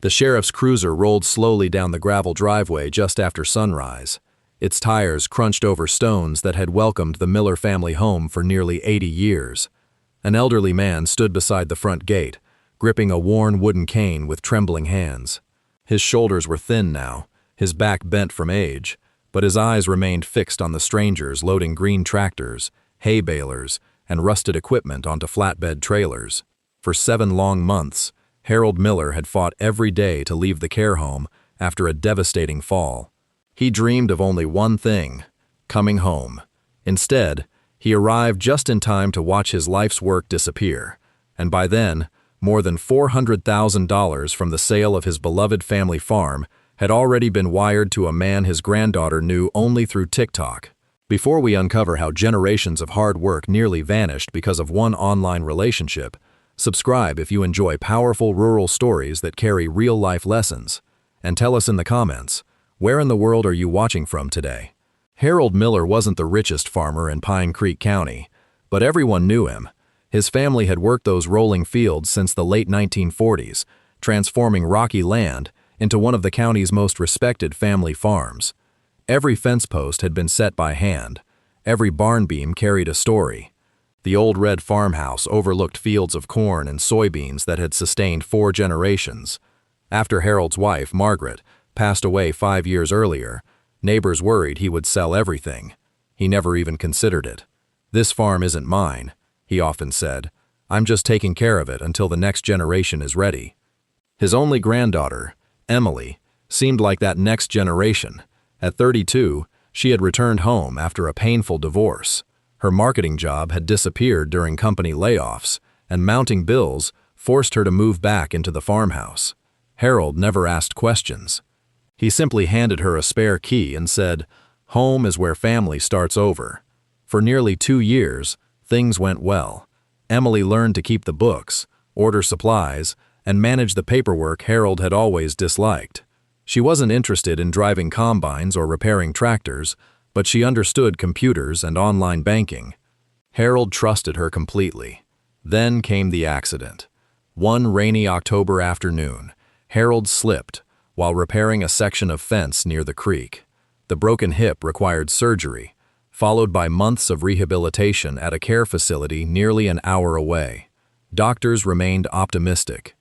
The sheriff's cruiser rolled slowly down the gravel driveway just after sunrise. Its tires crunched over stones that had welcomed the Miller family home for nearly 80 years. An elderly man stood beside the front gate, gripping a worn wooden cane with trembling hands. His shoulders were thin now, his back bent from age, but his eyes remained fixed on the strangers loading green tractors, hay balers, and rusted equipment onto flatbed trailers. For 7 long months, Harold Miller had fought every day to leave the care home after a devastating fall. He dreamed of only one thing: coming home. Instead, he arrived just in time to watch his life's work disappear, and by then, more than $400,000 from the sale of his beloved family farm had already been wired to a man his granddaughter knew only through TikTok. Before we uncover how generations of hard work nearly vanished because of one online relationship, subscribe if you enjoy powerful rural stories that carry real-life lessons, and tell us in the comments, where in the world are you watching from today? Harold Miller wasn't the richest farmer in Pine Creek County, but everyone knew him. His family had worked those rolling fields since the late 1940s, transforming rocky land into one of the county's most respected family farms. Every fence post had been set by hand. Every barn beam carried a story. The old red farmhouse overlooked fields of corn and soybeans that had sustained 4 generations. After Harold's wife, Margaret, passed away 5 years earlier, neighbors worried he would sell everything. He never even considered it. "This farm isn't mine," he often said. "I'm just taking care of it until the next generation is ready." His only granddaughter, Emily, seemed like that next generation. At 32, she had returned home after a painful divorce. Her marketing job had disappeared during company layoffs, and mounting bills forced her to move back into the farmhouse. Harold never asked questions. He simply handed her a spare key and said, "Home is where family starts over." For nearly 2 years, things went well. Emily learned to keep the books, order supplies, and manage the paperwork Harold had always disliked. She wasn't interested in driving combines or repairing tractors, but she understood computers and online banking. Harold trusted her completely. Then came the accident. One rainy October afternoon, Harold slipped while repairing a section of fence near the creek. The broken hip required surgery, followed by months of rehabilitation at a care facility nearly an hour away. Doctors remained optimistic.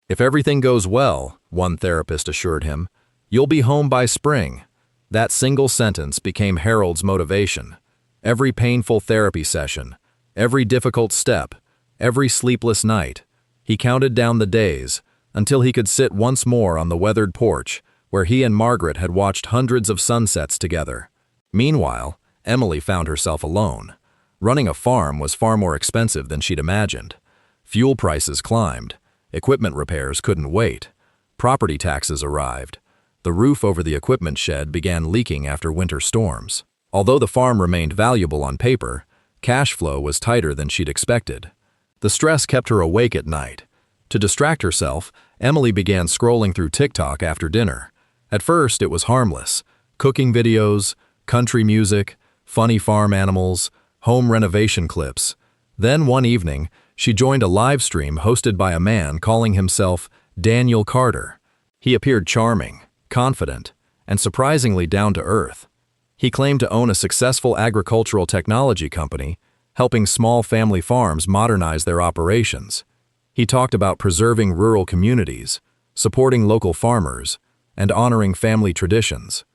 "If everything goes well," one therapist assured him, "you'll be home by spring." That single sentence became Harold's motivation. Every painful therapy session, every difficult step, every sleepless night, he counted down the days until he could sit once more on the weathered porch where he and Margaret had watched hundreds of sunsets together. Meanwhile, Emily found herself alone. Running a farm was far more expensive than she'd imagined. Fuel prices climbed. Equipment repairs couldn't wait. Property taxes arrived. The roof over the equipment shed began leaking after winter storms. Although the farm remained valuable on paper, cash flow was tighter than she'd expected. The stress kept her awake at night. To distract herself, Emily began scrolling through TikTok after dinner. At first, it was harmless. Cooking videos, country music, funny farm animals, home renovation clips. Then one evening, she joined a live stream hosted by a man calling himself Daniel Carter. He appeared charming, confident, and surprisingly down to earth. He claimed to own a successful agricultural technology company, helping small family farms modernize their operations. He talked about preserving rural communities, supporting local farmers, and honoring family traditions.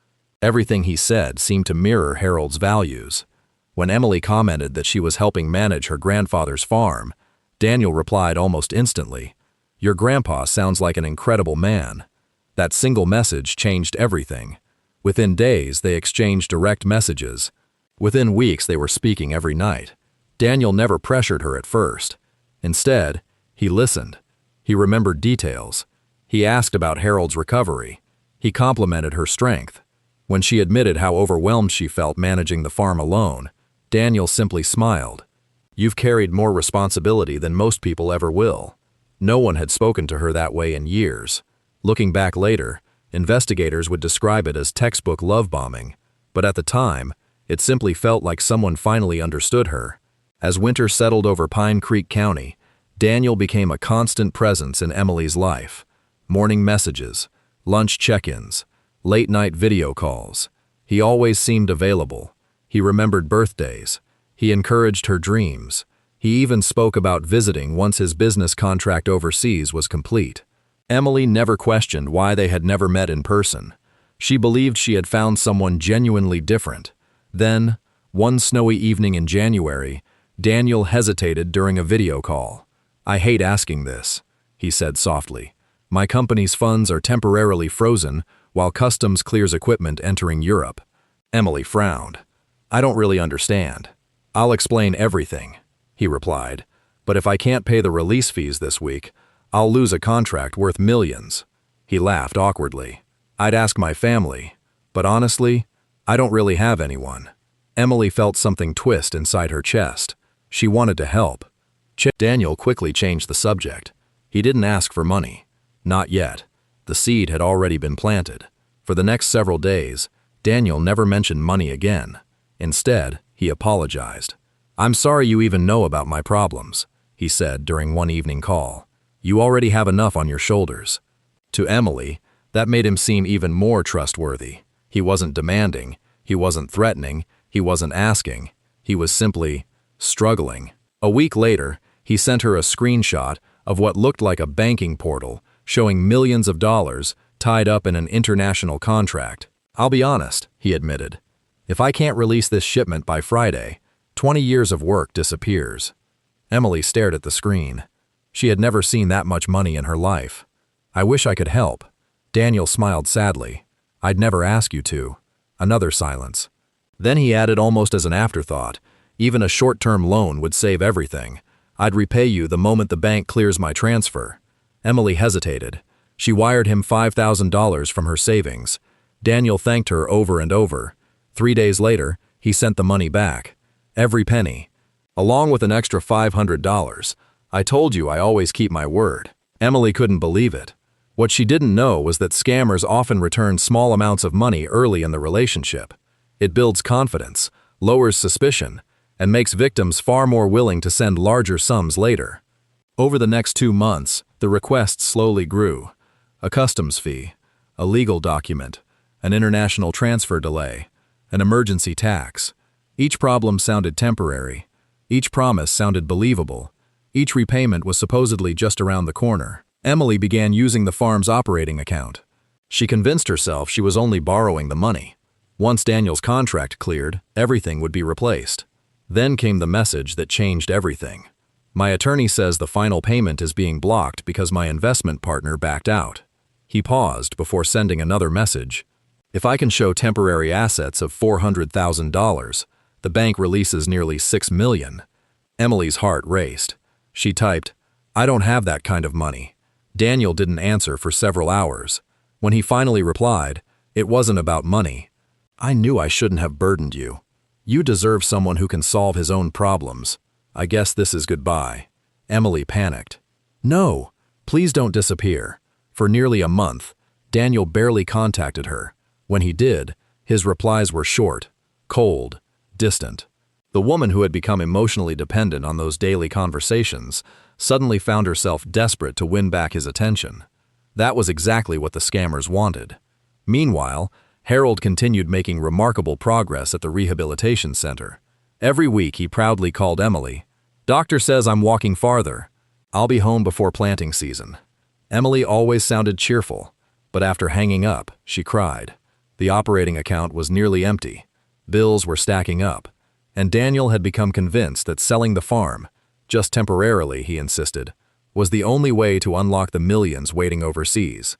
Everything he said seemed to mirror Harold's values. When Emily commented that she was helping manage her grandfather's farm, Daniel replied almost instantly, "Your grandpa sounds like an incredible man." That single message changed everything. Within days, they exchanged direct messages. Within weeks, they were speaking every night. Daniel never pressured her at first. Instead, he listened. He remembered details. He asked about Harold's recovery. He complimented her strength. When she admitted how overwhelmed she felt managing the farm alone, Daniel simply smiled. "You've carried more responsibility than most people ever will." No one had spoken to her that way in years. Looking back later, investigators would describe it as textbook love bombing, but at the time, it simply felt like someone finally understood her. As winter settled over Pine Creek County, Daniel became a constant presence in Emily's life. Morning messages, lunch check-ins, late-night video calls. He always seemed available. He remembered birthdays. He encouraged her dreams. He even spoke about visiting once his business contract overseas was complete. Emily never questioned why they had never met in person. She believed she had found someone genuinely different. Then, one snowy evening in January, Daniel hesitated during a video call. "I hate asking this," he said softly. "My company's funds are temporarily frozen while customs clears equipment entering Europe." Emily frowned. "I don't really understand." "I'll explain everything," he replied. "But if I can't pay the release fees this week, I'll lose a contract worth millions." He laughed awkwardly. "I'd ask my family, but honestly, I don't really have anyone." Emily felt something twist inside her chest. She wanted to help. Daniel quickly changed the subject. He didn't ask for money. Not yet. The seed had already been planted. For the next several days, Daniel never mentioned money again. Instead, he apologized. "I'm sorry you even know about my problems," he said during one evening call. "You already have enough on your shoulders." To Emily, that made him seem even more trustworthy. He wasn't demanding, he wasn't threatening, he wasn't asking. He was simply struggling. A week later, he sent her a screenshot of what looked like a banking portal showing millions of dollars tied up in an international contract. "I'll be honest," he admitted. "If I can't release this shipment by Friday, 20 years of work disappears." Emily stared at the screen. She had never seen that much money in her life. "I wish I could help." Daniel smiled sadly. "I'd never ask you to." Another silence. Then he added almost as an afterthought, "Even a short-term loan would save everything. I'd repay you the moment the bank clears my transfer." Emily hesitated. She wired him $5,000 from her savings. Daniel thanked her over and over. 3 days later, he sent the money back. Every penny. Along with an extra $500. "I told you I always keep my word." Emily couldn't believe it. What she didn't know was that scammers often return small amounts of money early in the relationship. It builds confidence, lowers suspicion, and makes victims far more willing to send larger sums later. Over the next 2 months, the requests slowly grew. A customs fee, a legal document, an international transfer delay, an emergency tax. Each problem sounded temporary. Each promise sounded believable. Each repayment was supposedly just around the corner. Emily began using the farm's operating account. She convinced herself she was only borrowing the money. Once Daniel's contract cleared, everything would be replaced. Then came the message that changed everything. "My attorney says the final payment is being blocked because my investment partner backed out." He paused before sending another message. "If I can show temporary assets of $400,000, the bank releases nearly $6 million. Emily's heart raced. She typed, "I don't have that kind of money." Daniel didn't answer for several hours. When he finally replied, it wasn't about money. "I knew I shouldn't have burdened you. You deserve someone who can solve his own problems. I guess this is goodbye." Emily panicked. "No, please don't disappear." For nearly a month, Daniel barely contacted her. When he did, his replies were short, cold, distant. The woman who had become emotionally dependent on those daily conversations suddenly found herself desperate to win back his attention. That was exactly what the scammers wanted. Meanwhile, Harold continued making remarkable progress at the rehabilitation center. Every week he proudly called Emily. "Doctor says I'm walking farther. I'll be home before planting season." Emily always sounded cheerful, but after hanging up, she cried. The operating account was nearly empty. Bills were stacking up, and Daniel had become convinced that selling the farm, just temporarily, he insisted, was the only way to unlock the millions waiting overseas.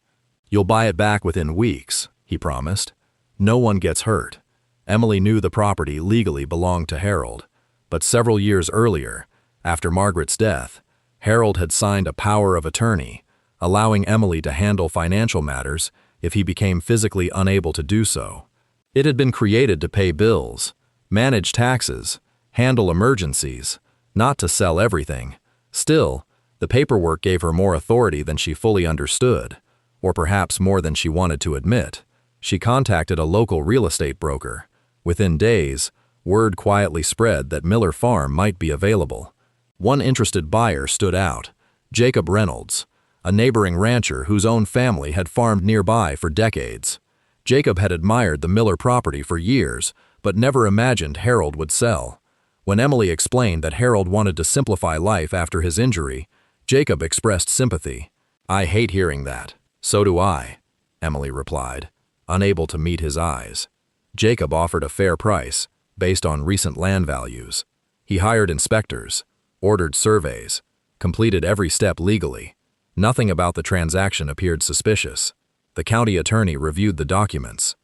"You'll buy it back within weeks," he promised. "No one gets hurt." Emily knew the property legally belonged to Harold, but several years earlier, after Margaret's death, Harold had signed a power of attorney, allowing Emily to handle financial matters if he became physically unable to do so. It had been created to pay bills, manage taxes, handle emergencies, not to sell everything. Still, the paperwork gave her more authority than she fully understood, or perhaps more than she wanted to admit. She contacted a local real estate broker. Within days, word quietly spread that Miller Farm might be available. One interested buyer stood out, Jacob Reynolds, a neighboring rancher whose own family had farmed nearby for decades. Jacob had admired the Miller property for years, but never imagined Harold would sell. When Emily explained that Harold wanted to simplify life after his injury, Jacob expressed sympathy. "I hate hearing that." "So do I," Emily replied, unable to meet his eyes. Jacob offered a fair price, based on recent land values. He hired inspectors, ordered surveys, completed every step legally. Nothing about the transaction appeared suspicious. The county attorney reviewed the documents.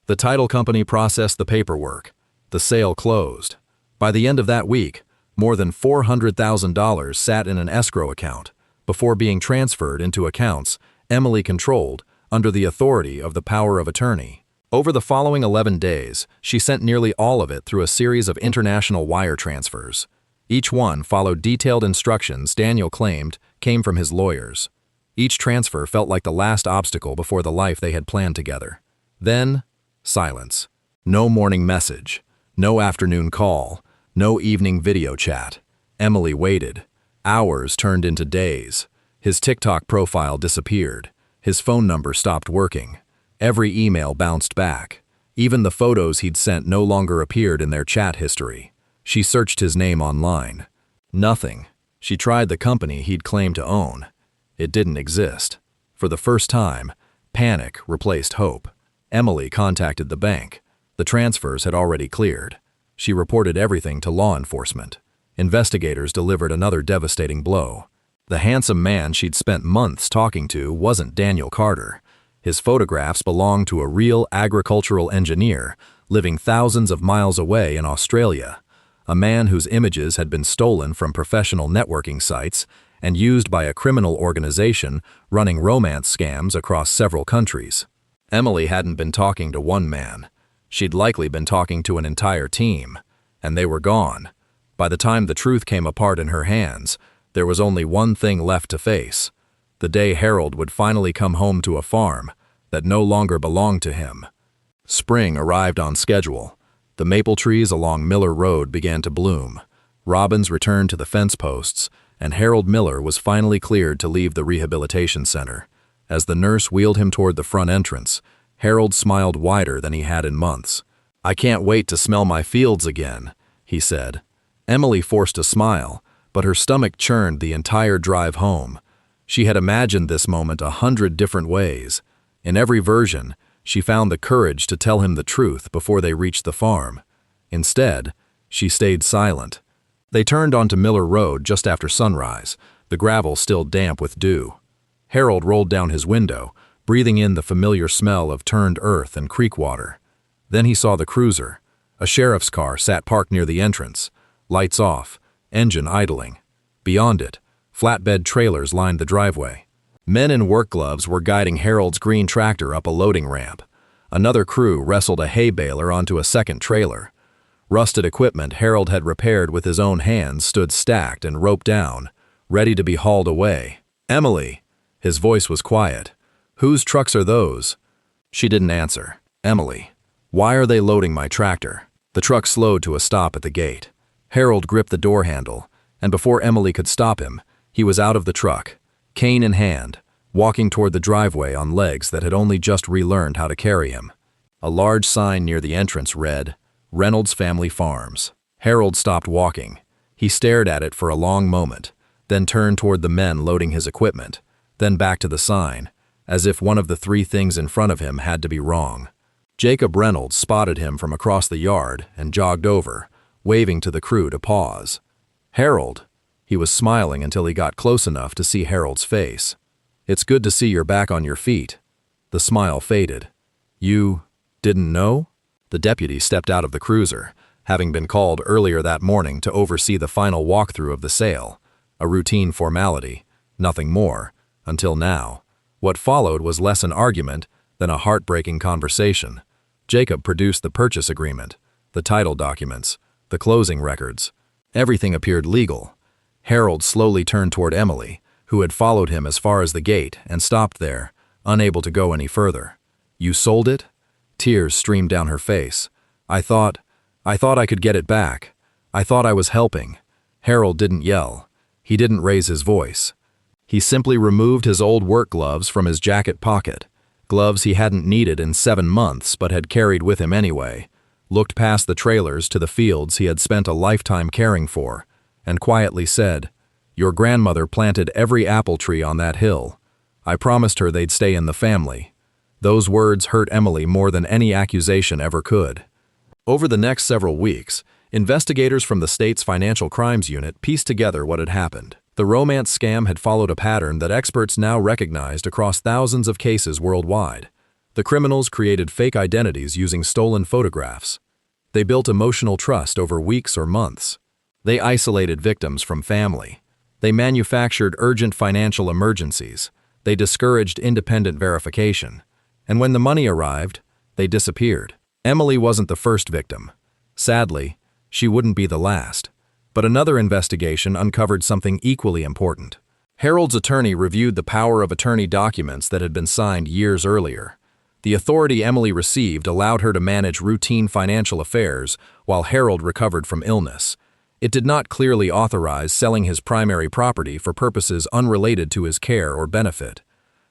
The title company processed the paperwork. The sale closed. By the end of that week, more than $400,000 sat in an escrow account before being transferred into accounts Emily controlled under the authority of the power of attorney. Over the following 11 days, she sent nearly all of it through a series of international wire transfers. Each one followed detailed instructions Daniel claimed came from his lawyers. Each transfer felt like the last obstacle before the life they had planned together. Then, silence. No morning message. No afternoon call. No evening video chat. Emily waited. Hours turned into days. His TikTok profile disappeared. His phone number stopped working. Every email bounced back. Even the photos he'd sent no longer appeared in their chat history. She searched his name online. Nothing. She tried the company he'd claimed to own. It didn't exist. For the first time, panic replaced hope. Emily contacted the bank. The transfers had already cleared. She reported everything to law enforcement. Investigators delivered another devastating blow. The handsome man she'd spent months talking to wasn't Daniel Carter. His photographs belonged to a real agricultural engineer living thousands of miles away in Australia, a man whose images had been stolen from professional networking sites and used by a criminal organization running romance scams across several countries. Emily hadn't been talking to one man. She'd likely been talking to an entire team, and they were gone. By the time the truth came apart in her hands, there was only one thing left to face: the day Harold would finally come home to a farm that no longer belonged to him. Spring arrived on schedule. The maple trees along Miller Road began to bloom. Robins returned to the fence posts, and Harold Miller was finally cleared to leave the rehabilitation center. As the nurse wheeled him toward the front entrance, Harold smiled wider than he had in months. "I can't wait to smell my fields again," he said. Emily forced a smile, but her stomach churned the entire drive home. She had imagined this moment 100 different ways. In every version, she found the courage to tell him the truth before they reached the farm. Instead, she stayed silent. They turned onto Miller Road just after sunrise, the gravel still damp with dew. Harold rolled down his window, breathing in the familiar smell of turned earth and creek water. Then he saw the cruiser. A sheriff's car sat parked near the entrance, lights off, engine idling. Beyond it, flatbed trailers lined the driveway. Men in work gloves were guiding Harold's green tractor up a loading ramp. Another crew wrestled a hay baler onto a second trailer. Rusted equipment Harold had repaired with his own hands stood stacked and roped down, ready to be hauled away. "Emily!" His voice was quiet. "Whose trucks are those?" She didn't answer. "Emily, why are they loading my tractor?" The truck slowed to a stop at the gate. Harold gripped the door handle, and before Emily could stop him, he was out of the truck, cane in hand, walking toward the driveway on legs that had only just relearned how to carry him. A large sign near the entrance read, "Reynolds Family Farms." Harold stopped walking. He stared at it for a long moment, then turned toward the men loading his equipment, then back to the sign, as if one of the three things in front of him had to be wrong. Jacob Reynolds spotted him from across the yard and jogged over, waving to the crew to pause. "Harold." He was smiling until he got close enough to see Harold's face. "It's good to see you're back on your feet." The smile faded. "You didn't know?" The deputy stepped out of the cruiser, having been called earlier that morning to oversee the final walkthrough of the sale. A routine formality, nothing more, until now. What followed was less an argument than a heartbreaking conversation. Jacob produced the purchase agreement, the title documents, the closing records. Everything appeared legal. Harold slowly turned toward Emily, who had followed him as far as the gate and stopped there, unable to go any further. "You sold it?" Tears streamed down her face. I thought I could get it back. I thought I was helping." Harold didn't yell. He didn't raise his voice. He simply removed his old work gloves from his jacket pocket, gloves he hadn't needed in 7 months but had carried with him anyway, looked past the trailers to the fields he had spent a lifetime caring for, and quietly said, "Your grandmother planted every apple tree on that hill. I promised her they'd stay in the family." Those words hurt Emily more than any accusation ever could. Over the next several weeks, investigators from the state's Financial Crimes Unit pieced together what had happened. The romance scam had followed a pattern that experts now recognized across thousands of cases worldwide. The criminals created fake identities using stolen photographs. They built emotional trust over weeks or months. They isolated victims from family. They manufactured urgent financial emergencies. They discouraged independent verification. And when the money arrived, they disappeared. Emily wasn't the first victim. Sadly, she wouldn't be the last. But another investigation uncovered something equally important. Harold's attorney reviewed the power of attorney documents that had been signed years earlier. The authority Emily received allowed her to manage routine financial affairs while Harold recovered from illness. It did not clearly authorize selling his primary property for purposes unrelated to his care or benefit.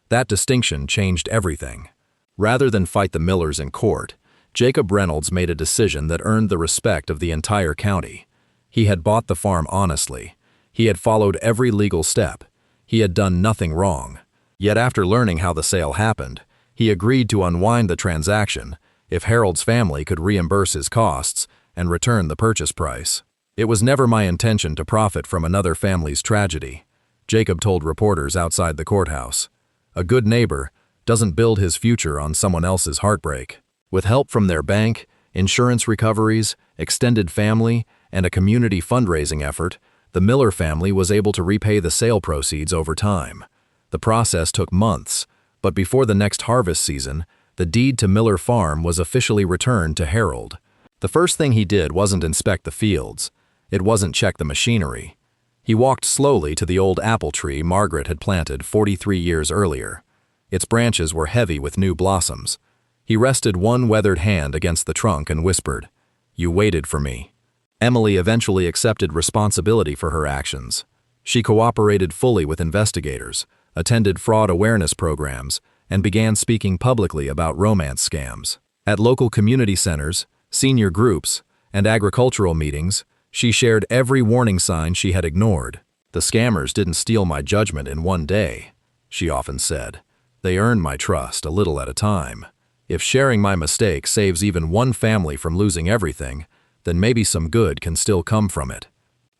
That distinction changed everything. Rather than fight the Millers in court, Jacob Reynolds made a decision that earned the respect of the entire county. He had bought the farm honestly. He had followed every legal step. He had done nothing wrong. Yet after learning how the sale happened, he agreed to unwind the transaction if Harold's family could reimburse his costs and return the purchase price. "It was never my intention to profit from another family's tragedy," Jacob told reporters outside the courthouse. "A good neighbor doesn't build his future on someone else's heartbreak." With help from their bank, insurance recoveries, extended family, and a community fundraising effort, the Miller family was able to repay the sale proceeds over time. The process took months, but before the next harvest season, the deed to Miller Farm was officially returned to Harold. The first thing he did wasn't inspect the fields. It wasn't check the machinery. He walked slowly to the old apple tree Margaret had planted 43 years earlier. Its branches were heavy with new blossoms. He rested one weathered hand against the trunk and whispered, "You waited for me." Emily eventually accepted responsibility for her actions. She cooperated fully with investigators, attended fraud awareness programs, and began speaking publicly about romance scams. At local community centers, senior groups, and agricultural meetings, she shared every warning sign she had ignored. "The scammers didn't steal my judgment in one day," she often said. "They earned my trust a little at a time. If sharing my mistake saves even one family from losing everything, then maybe some good can still come from it."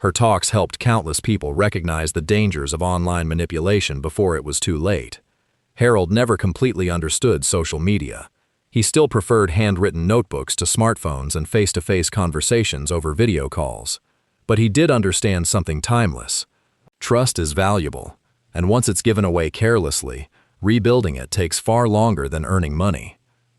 Her talks helped countless people recognize the dangers of online manipulation before it was too late. Harold never completely understood social media. He still preferred handwritten notebooks to smartphones and face-to-face conversations over video calls. But he did understand something timeless. Trust is valuable, and once it's given away carelessly, rebuilding it takes far longer than earning money.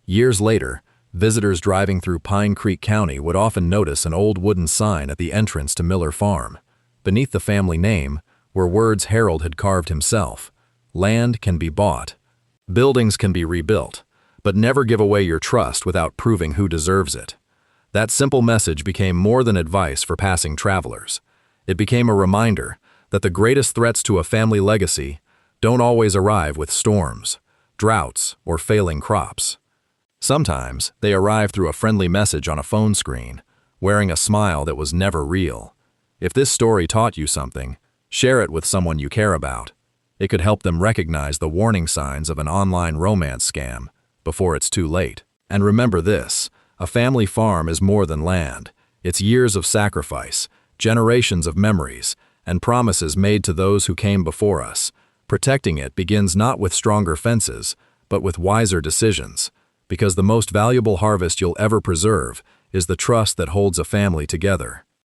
Years later, visitors driving through Pine Creek County would often notice an old wooden sign at the entrance to Miller Farm. Beneath the family name were words Harold had carved himself. "Land can be bought. Buildings can be rebuilt, but never give away your trust without proving who deserves it." That simple message became more than advice for passing travelers. It became a reminder that the greatest threats to a family legacy don't always arrive with storms, droughts, or failing crops. Sometimes they arrive through a friendly message on a phone screen, wearing a smile that was never real. If this story taught you something, share it with someone you care about. It could help them recognize the warning signs of an online romance scam before it's too late. And remember this, a family farm is more than land. It's years of sacrifice, generations of memories, and promises made to those who came before us. Protecting it begins not with stronger fences, but with wiser decisions. Because the most valuable harvest you'll ever preserve is the trust that holds a family together.